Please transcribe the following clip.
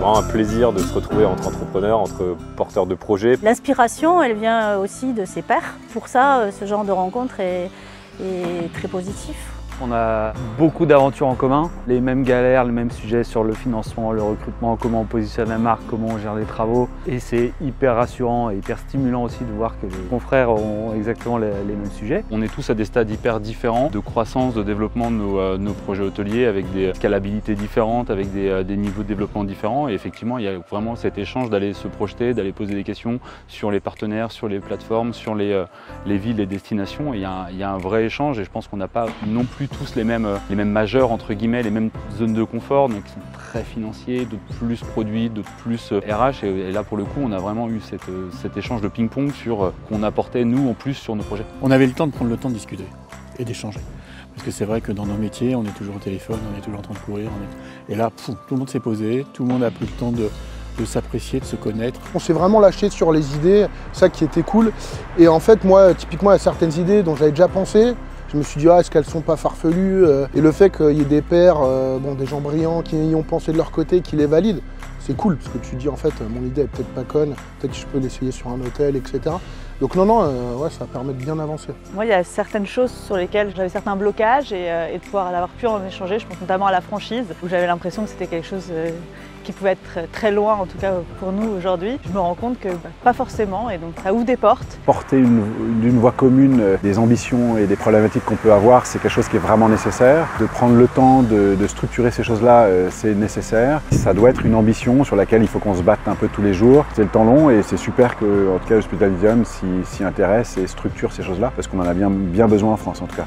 vraiment un plaisir de se retrouver entre entrepreneurs, entre porteurs de projets. L'inspiration, elle vient aussi de ses pairs. Pour ça, ce genre de rencontre est très positif. On a beaucoup d'aventures en commun, les mêmes galères, les mêmes sujets sur le financement, le recrutement, comment on positionne la marque, comment on gère les travaux. Et c'est hyper rassurant et hyper stimulant aussi de voir que les confrères ont exactement les mêmes sujets. On est tous à des stades hyper différents de croissance, de développement de nos projets hôteliers avec des scalabilités différentes, avec des niveaux de développement différents. Et effectivement, il y a vraiment cet échange d'aller se projeter, d'aller poser des questions sur les partenaires, sur les plateformes, sur les villes, les destinations. Et il y a un vrai échange et je pense qu'on n'a pas non plus tous les mêmes majeurs, entre guillemets, les mêmes zones de confort, donc qui sont très financiers, d'autres plus produits, d'autres plus RH. Et là, pour le coup, on a vraiment eu cet échange de ping-pong sur qu'on apportait, nous, en plus, sur nos projets. On avait le temps de prendre le temps de discuter et d'échanger. Parce que c'est vrai que dans nos métiers, on est toujours au téléphone, on est toujours en train de courir. Et là, tout le monde s'est posé, tout le monde a pris le temps de s'apprécier, de se connaître. On s'est vraiment lâché sur les idées, ça qui était cool. Et en fait, moi, typiquement, il y a certaines idées dont j'avais déjà pensé. Je me suis dit, est-ce qu'elles sont pas farfelues? Et le fait qu'il y ait des pairs, des gens brillants qui y ont pensé de leur côté, qui les valident, c'est cool. Parce que tu dis, en fait, mon idée est peut-être pas conne, peut-être que je peux l'essayer sur un hôtel, etc. Donc non, ouais, ça permet de bien avancer. Moi, il y a certaines choses sur lesquelles j'avais certains blocages et de pouvoir avoir pu en échanger, je pense notamment à la franchise, où j'avais l'impression que c'était quelque chose qui pouvait être très loin, en tout cas pour nous aujourd'hui. Je me rends compte que pas forcément, et donc ça ouvre des portes. Porter d'une voix commune des ambitions et des problématiques qu'on peut avoir, c'est quelque chose qui est vraiment nécessaire. De prendre le temps de structurer ces choses-là, c'est nécessaire. Ça doit être une ambition sur laquelle il faut qu'on se batte un peu tous les jours. C'est le temps long et c'est super que, en tout cas, Hospitalisium s'y intéresse et structure ces choses-là, parce qu'on en a bien besoin en France en tout cas.